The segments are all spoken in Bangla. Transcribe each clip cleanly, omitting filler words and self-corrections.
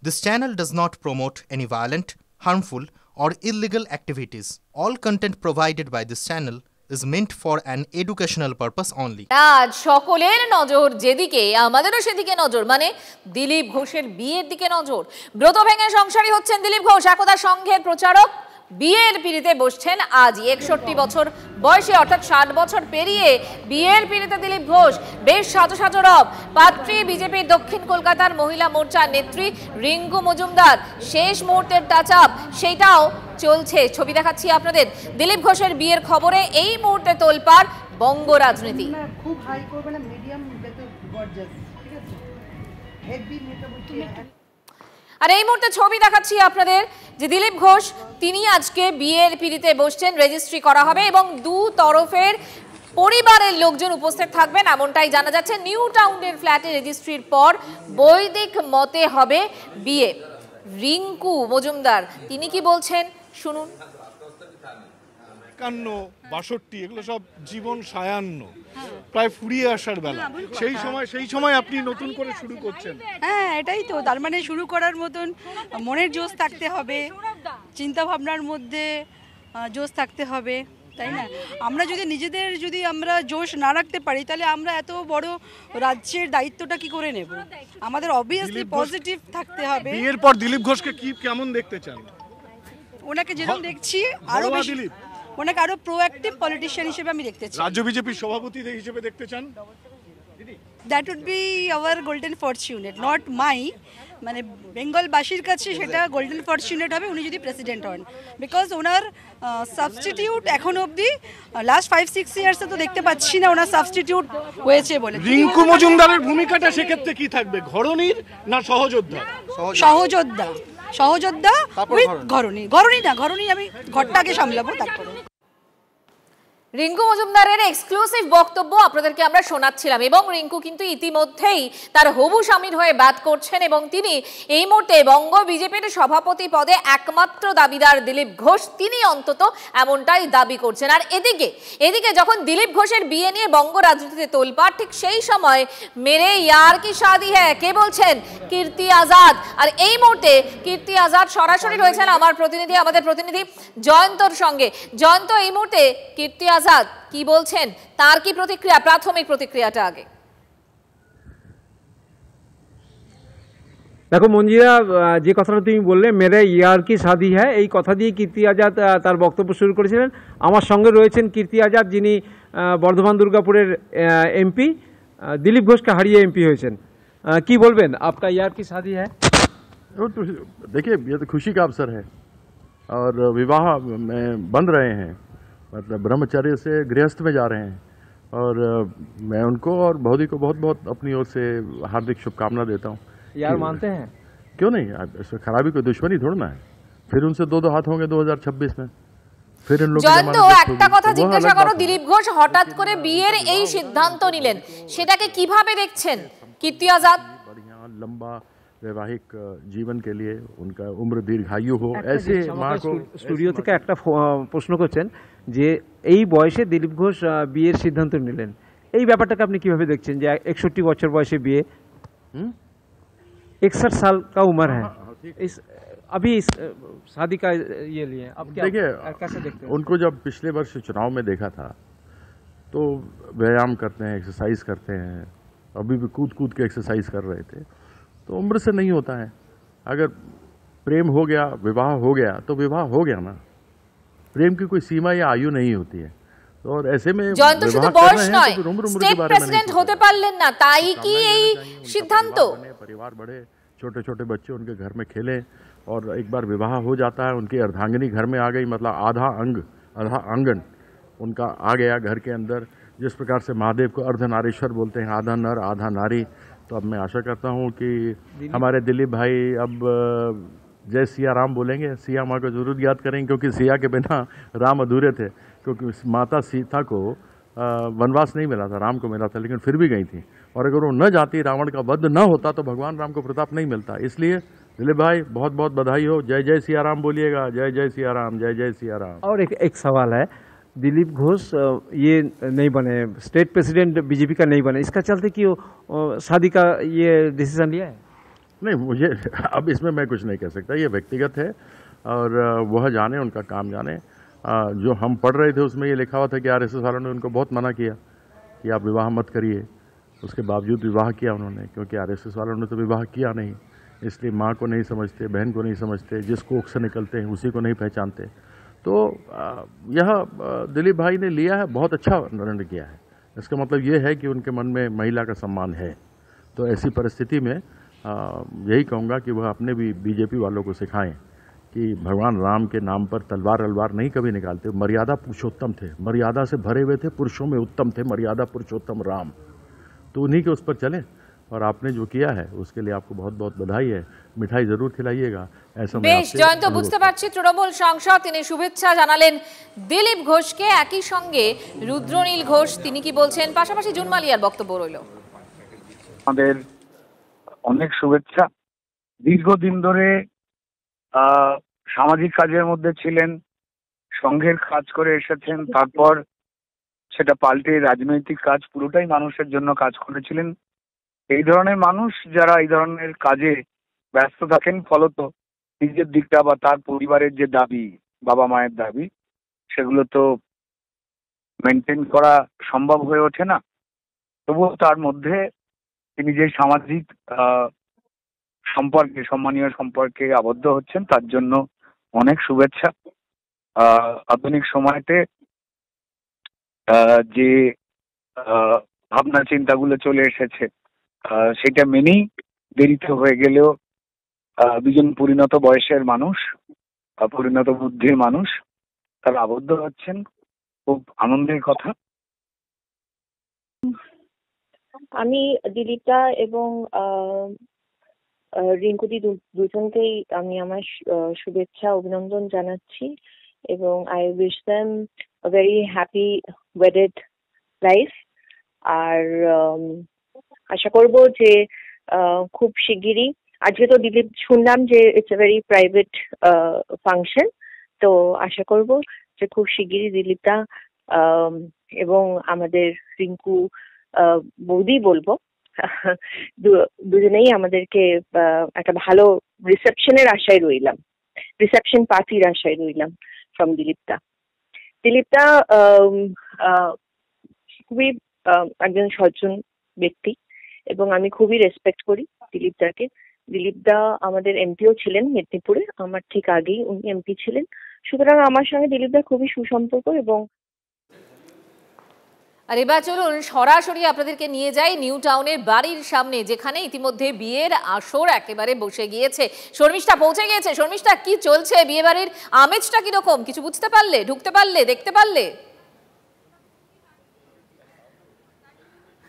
This channel does not promote any violent, harmful, or illegal activities. All content provided by this channel is meant for an educational purpose only. আজ সকলের নজর যেদিকে আমাদেরও সেদিকে নজর, মানে দিলীপ ঘোষের বিয়ের দিকে নজর। ব্রত ভেঙে সংসারী হচ্ছেন দিলীপ ঘোষ, একতা সংঘের প্রচারক। বিয়ের পিড়িতে বসছেন আজ 61 বছর বয়সে, অর্থাৎ 60 বছর পেরিয়ে বিয়ের পিড়িতে দিলীপ ঘোষ। বেশ সাজো সাজো রব। পাত্রী বিজেপির দক্ষিণ কলকাতার মহিলা মোর্চার নেত্রী রিঙ্কু মজুমদার। শেষ মুহূর্তের টাচ আপ সেটাও চলছে, ছবি দেখাচ্ছি আপনাদের। দিলীপ ঘোষের বিয়ের খবরে এই মুহূর্তে তোলপাড় বঙ্গ রাজনীতি। খুব হাই করবে না, মিডিয়াম যাতে গর্জাস, ঠিক আছে? হেভি মোটামুটি। আর এই মুহূর্তে ছবি দেখাচ্ছি আপনাদের যে দিলীপ ঘোষ তিনি আজকে বিয়ের পিড়িতে বসছেন। রেজিস্ট্রি করা হবে এবং দু তরফের পরিবারের লোকজন উপস্থিত থাকবেন এমনটাই জানা যাচ্ছে। নিউ টাউনের ফ্ল্যাটে রেজিস্ট্রির পর বৈদিক মতে হবে বিয়ে। রিঙ্কু মজুমদার তিনি কি বলছেন শুনুন। 51, 62 এগুলো সব জীবন সায়ান্ন, প্রায় ফুরিয়ে আসার বেলা। সেই সময় আপনি নতুন করে শুরু করছেন। হ্যাঁ, এটাই তো। তার মানে শুরু করার মতন মনের জোশ থাকতে হবে, চিন্তা ভাবনার মধ্যে জোশ থাকতে হবে, তাই না? আমরা যদি আমরা জোশ না রাখতে পারি তাহলে আমরা এত বড় রাজ্যের দায়িত্বটা কি করে নেব? আমাদের অবভিয়াসলি পজিটিভ থাকতে হবে। বিয়ের পর দিলীপ ঘোষকে কেমন দেখতে চান? ওনাকে যেরকম দেখছি আরো বেশি, ওনাকে আরো প্রোঅ্যাক্টিভ পলিটিশিয়ান হিসেবে আমি দেখতে চাই। রাজ্য বিজেপির সভাপতি হিসেবে দেখতে চান? That would be our golden fortunate, not my, মানে বেঙ্গলবাসীর কাছে সেটা গোল্ডেন ফরচুনেট হবে উনি যদি প্রেসিডেন্ট হন। বিকজ ওনার সাবস্টিটিউট এখন অবধি লাস্ট 5-6 ইয়ার্সে তো দেখতে পাচ্ছি না ওনার সাবস্টিটিউট হয়েছে বলে। রিঙ্কু মজুমদারের ভূমিকাটা সেক্ষেত্রে কি থাকবে? ঘরণীর না সহযোদ্ধা? সহযোদ্ধা উইথ ঘরণী আমি ঘরটাকে সামলাবো তারপরে। রিঙ্কু মজুমদারের এক্সক্লুসিভ বক্তব্য আপনাদেরকে আমরা শোনাচ্ছিলাম এবং রিঙ্কু কিন্তু ইতিমধ্যেই তার হবু স্বামীর হয়ে ব্যাট করছেন এবং তিনি এই মুহূর্তে বঙ্গ বিজেপির সভাপতি পদে একমাত্র দাবিদার দিলীপ ঘোষ, তিনি অন্তত এমনটাই দাবি করছেন। আর এদিকে যখন দিলীপ ঘোষের বিয়ে নিয়ে বঙ্গ রাজনীতিতে তোলপাড়, ঠিক সেই সময় মেরে ইয়ার কি শাদি হ্যাঁ কে বলছেন? কীর্তি আজাদ। আর এই মুহূর্তে কীর্তি আজাদ সরাসরি রয়েছেন আমাদের প্রতিনিধি জয়ন্তর সঙ্গে। জয়ন্ত, এই মুহূর্তে কীর্তি আজাদ কি বলছেন, তার কি প্রতিক্রিয়া, প্রাথমিক প্রতিক্রিয়াটা আগে। দেখো মঞ্জিরা, যে কথাটা তুমি বললে মেরে ইয়ার কি শাদি হ্যাঁ, এই কথা দিয়ে কীর্তি আজাদ তার বক্তব্য শুরু করেছিলেন। আমার সঙ্গে রয়েছেন কীর্তি আজাদ, যিনি বর্ধমান দুর্গাপুরের এমপি, দিলীপ ঘোষকে হারিয়ে এমপি হয়েছেন। কি বলবেন, আপকা ইয়ার কি শাদি হ্যাঁ? देखिए, ये तो खुशी का अवसर है और विवाह में बंध रहे हैं, मतलब ब्रह्मचर्य से गृहस्थ में जा रहे हैं और मैं उनको और भौदी को बहुत बहुत अपनी ओर से हार्दिक शुभकामना देता हूँ। यार मानते हैं? क्यों नहीं, इसमें खराबी कोई दुश्मनी थोड़ा ना है। फिर उनसे दो हाथ होंगे 2026 में। फिर इन लोगों জয়ন্ত, একটা কথা জিজ্ঞাসা করো, দিলীপ ঘোষ হঠাৎ করে বিয়ের এই সিদ্ধান্ত নিলেন, সেটাকে কিভাবে দেখছেন কীর্তি আজাদ? बढ़िया लंबा वैवाहिक जीवन के लिए उनका उम्र दीर्घायु हो, ऐसे मां को স্টুডিও থেকে একটা প্রশ্ন করছেন যে এই বয়সে দিলীপ ঘোষ বিয়ের সিদ্ধান্ত নিলেন, এই ব্যাপারটাকে আপনি কিভাবে দেখছেন যে 61 বছর বয়সে বিয়ে? 61 साल का उम्र है, अभी इस शादी का ये लिए अब क्या कैसे देखते हैं? उनको जब पिछले वर्ष चुनाव में देखा था तो व्यायाम करते हैं, एक्सरसाइज करते हैं, अभी भी कूद के एक्सरसाइज कर रहे थे। तो उम्र से नहीं होता है, अगर प्रेम हो गया, विवाह हो गया तो विवाह हो गया ना। प्रेम की कोई सीमा या आयु नहीं होती है। और ऐसे में জয়ন্ত শুধু বয়স নয়, স্টেট প্রেসিডেন্ট হতে পারলেন না, তাই কি এই সিদ্ধান্ত? परिवार बढ़े, छोटे छोटे बच्चे उनके घर में खेले और एक बार विवाह हो जाता है, उनकी अर्धांगिनी घर में आ गई, मतलब आधा आंगन उनका आ गया घर के अंदर। जिस प्रकार से महादेव को अर्धनारीश्वर बोलते हैं, आधा नर आधा नारी, तो अब मैं आशा करता हूँ कि हमारे दिलीप भाई अब जय सिया राम बोलेंगे। सिया माँ को जरूर याद करेंगे, क्योंकि सिया के बिना राम अधूरे थे, क्योंकि माता सीता को वनवास नहीं मिला था, राम को मिला था, लेकिन फिर भी गई थी। और अगर वो न जाती, रावण का वध न होता, तो भगवान राम को प्रताप नहीं मिलता। इसलिए दिलीप भाई बहुत बहुत बधाई हो, जय जय सिया राम बोलिएगा, जय जय सिया राम, जय जय सिया राम। और एक सवाल है, दिलीप घोष ये नहीं बने, स्टेट प्रेसिडेंट बीजेपी का नहीं बने, इसका चलते कि शादी का ये डिसीजन लिया है? नहीं, मुझे अब इसमें मैं कुछ नहीं कह सकता, ये व्यक्तिगत है और वह जाने, उनका काम जाने। जो हम पढ़ रहे थे उसमें ये लिखा हुआ था कि आरएसएस वालों ने उनको बहुत मना किया कि आप विवाह मत करिए, उसके बावजूद विवाह किया उन्होंने, क्योंकि आरएसएस वालों ने तो विवाह किया नहीं, इसलिए माँ को नहीं समझते, बहन को नहीं समझते, जिस कोख से निकलते हैं उसी को नहीं पहचानते। तो यह दिलीप भाई ने लिया है, बहुत अच्छा निर्णय किया है। इसका मतलब ये है कि उनके मन में महिला का सम्मान है। तो ऐसी परिस्थिति में यही कहूँगा कि वह अपने भी बीजेपी वालों को सिखाएं कि भगवान राम के नाम पर तलवार अलवार नहीं कभी निकालते। मर्यादा पुरुषोत्तम थे, मर्यादा से भरे हुए थे, पुरुषों में उत्तम थे, मर्यादा पुरुषोत्तम राम। तो उन्हीं के उस पर चलें और आपने जो किया है उसके लिए आपको बहुत बहुत बधाई है। मिठाई जरूर खिलाइएगा। ऐसा বেশ জয়ন্ত, বুঝতে পারছি তৃণমূল সাংসদ তিনি শুভেচ্ছা জানালেন দিলীপ ঘোষকে, একই সঙ্গে রুদ্রনীল ঘোষ তিনি কি বলছেন, পাশাপাশি জুন মালিয়ার বক্তব্য রইল। আমাদের অনেক শুভেচ্ছা। দীর্ঘদিন ধরে সামাজিক কাজের মধ্যে ছিলেন, সংঘের কাজ করে এসেছেন, তারপর সেটা পাল্টে রাজনৈতিক কাজ, পুরোটাই মানুষের জন্য কাজ করেছিলেন। এই ধরনের মানুষ যারা এই ধরনের কাজে ব্যস্ত থাকেন, ফলত নিজের দিকটা বা তার পরিবারের যে দাবি, বাবা মায়ের দাবি, সেগুলো তো মেনটেন করা সম্ভব হয়ে ওঠে না। তবুও তার মধ্যে তিনি যে সামাজিক সম্পর্কে, সম্মানীয় সম্পর্কে আবদ্ধ হচ্ছেন, তার জন্য অনেক শুভেচ্ছা। আধুনিক সময়তে যে ভাবনা চিন্তাগুলো চলে এসেছে সেটা মেনেই দেরিতে হয়ে গেলেও দুজন পরিণত বয়সের মানুষ, পরিণত বুদ্ধির মানুষ, তারা আবদ্ধ হচ্ছেন, খুব আনন্দের কথা। আমি দিলীপদা এবং রিঙ্কুদি দুজনকেই আমি আমার শুভেচ্ছা অভিনন্দন জানাচ্ছি এবং I wish them a very happy wedded life. আর আশা করব যে খুব শিগগিরই, আজকে তো দিলীপ শুনলাম যে it's a very private function, তো আশা করব যে খুব শিগগিরই দিলীপদা এবং আমাদের রিঙ্কু বৌদি বলবো, দুজনেই আমাদেরকে একটা ভালো রিসেপশনের আশায় রইলাম, রিসেপশন পার্টির আশায় রইলাম ফ্রম দিলীপদা। দিলীপদা খুবই একজন সজ্জন ব্যক্তি এবং আমি খুবই রেসপেক্ট করি দিলীপদাকে। দিলীপদা আমাদের এমপিও ছিলেন মেদিনীপুরে, আমার ঠিক আগেই উনি এমপি ছিলেন, সুতরাং আমার সঙ্গে দিলীপদা খুবই সুসম্পর্ক। এবং আর এবার চলুন সরাসরি আপনাদেরকে নিয়ে যাই নিউ টাউনের বাড়ির সামনে, যেখানে ইতিমধ্যে বিয়ের আসর একেবারে বসে গিয়েছে। শর্মিষ্ঠা পৌঁছে গিয়েছে। শর্মিষ্ঠা, কি চলছে বিয়ে বাড়ির আমেজটা কিরকম, কিছু বুঝতে পারলে, ঢুকতে পারলে, দেখতে পারলে?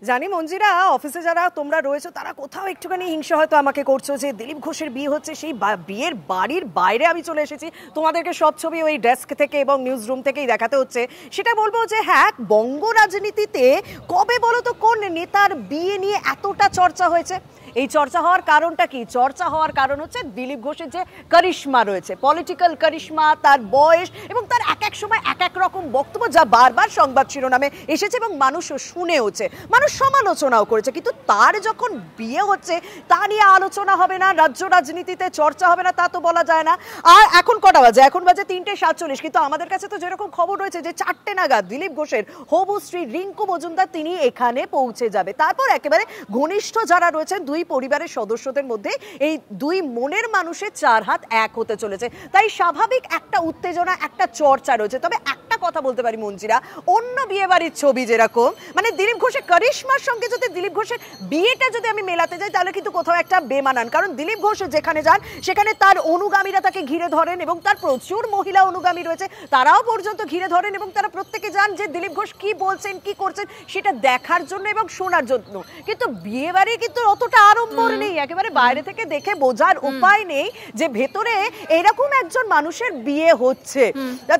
জানি মঞ্জিরা, অফিসে যারা তোমরা রয়েছো তারা কোথাও একটুখানি হিংসা হয়তো আমাকে করছো যে দিলীপ ঘোষের বিয়ে হচ্ছে, সেই বিয়ের বাড়ির বাইরে আমি চলে এসেছি, তোমাদেরকে সব ছবি ওই ডেস্ক থেকে এবং নিউজ রুম থেকেই দেখাতে হচ্ছে। সেটা বলবো যে হ্যাঁ, বঙ্গ রাজনীতিতে কবে বলো তো কোন নেতার বিয়ে নিয়ে এতটা চর্চা হয়েছে? এই চর্চা হওয়ার কারণটা কি? চর্চা হওয়ার কারণ হচ্ছে দিলীপ ঘোষের যে কারিশমা রয়েছে, পলিটিক্যাল কারিশমা, তার বয়স এবং তার এক এক সময় এক এক রকম বক্তব্য, যা বারবার সংবাদ শিরোনামে এসেছে এবং মানুষ শুনেওছে, মানুষ সমালোচনাও করেছে। কিন্তু তার যখন বিয়ে হচ্ছে তা নিয়ে আলোচনা হবে না, রাজ্য রাজনীতিতে চর্চা হবে না, তা তো বলা যায় না। আর এখন কটা বাজে? এখন বাজে 3:47, কিন্তু আমাদের কাছে তো যেরকম খবর রয়েছে যে 4টে নাগাদ দিলীপ ঘোষের হবু স্ত্রী রিঙ্কু মজুমদার তিনি এখানে পৌঁছে যাবে। তারপর একেবারে ঘনিষ্ঠ যারা রয়েছেন দুই পরিবারের সদস্যদের মধ্যে এই দুই মনের মানুষের 4 হাত এক হতে চলেছে, তাই স্বাভাবিক একটা উত্তেজনা, একটা চর্চা রয়েছে। তবে একটা কথা বলতে পারি মঞ্জিরা, অন্য বিয়ে বাড়ির ছবি যেরকম, মানে দিলীপ ঘোষের কারিশমার সঙ্গে যদি দিলীপ ঘোষের বিয়েটা যদি আমি মেলাতে যাই তাহলে কিন্তু কোথাও একটা বেমানান। কারণ দিলীপ ঘোষ যেখানে যান সেখানে তার অনুগামীরা তাকে ঘিরে ধরেন এবং তার প্রচুর মহিলা অনুগামী রয়েছে, তারাও পর্যন্ত ঘিরে ধরেন এবং তারা প্রত্যেকে যান যে দিলীপ ঘোষ কি বলছেন, কি করছেন সেটা দেখার জন্য এবং শোনার জন্য। কিন্তু বিয়ে বাড়ি কিন্তু অতটা আড়ম্বর নেই, একেবারে বাইরে থেকে দেখে বোঝার উপায় নেই যে ভেতরে এরকম একজন মানুষের বিয়ে হচ্ছে।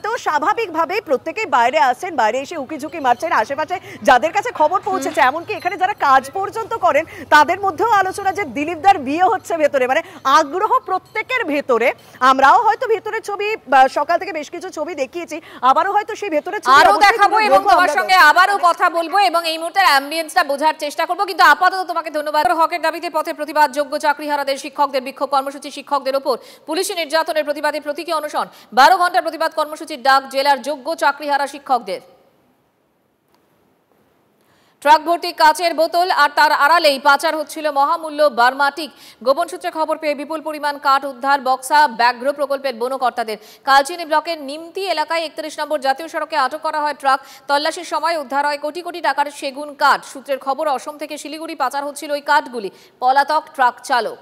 তো স্বাভাবিকভাবেই প্রত্যেকেই বাইরে আসছেন, বাইরে এসে উকি ঝুঁকি মারছেন, আশেপাশে যাদের কাছে খবর পৌঁছেছে, এমনকি এখানে যারা কাজ পর্যন্ত করেন তাদের মধ্যেও আলোচনা যে দিলীপদার বিয়ে হচ্ছে ভেতরে, মানে আগ্রহ প্রত্যেকের ভেতরে। আমরাও হয়তো ভেতরের ছবি সকাল থেকে বেশ কিছু ছবি দেখিয়েছি, আবারও হয়তো সেই ভেতরের ছবি আরো দেখাবো এবং তোমার সঙ্গে আবারও কথা বলবো এবং এই মুহূর্তের অ্যাম্বিয়েন্সটা বোঝার চেষ্টা করবো। কিন্তু আপাতত তোমাকে ধন্যবাদ। হকের দাবিতে পথে প্রতিবাদ, যোগ্য চাকরিহারাদের শিক্ষকদের বিক্ষোভ কর্মসূচি, শিক্ষকদের ওপর পুলিশি নির্যাতনের প্রতিবাদে প্রতীকী অনশন, 12 ঘন্টার প্রতিবাদ কর্মসূচির ডাক জেলার যোগ্য চাকরিহারা শিক্ষকদের। ট্রাক ভর্তি কাচের বোতল আর তার আড়ালেই পাচার হচ্ছিল মহামূল্য বার্মাটিক। গোপন সূত্রে খবর পেয়ে বিপুল পরিমাণ কাঠ উদ্ধার বক্সা ব্যাঘ্র প্রকল্পের বনকর্তাদের। কালচিনি ব্লকের নিমতি এলাকায় 31 নম্বর জাতীয় সড়কে আটক করা হয় ট্রাক। তল্লাশির সময় উদ্ধার হয় কোটি কোটি টাকার সেগুন কাঠ। সূত্রের খবর, অসম থেকে শিলিগুড়ি পাচার হচ্ছিল ওই কাঠগুলি। পলাতক ট্রাক চালক।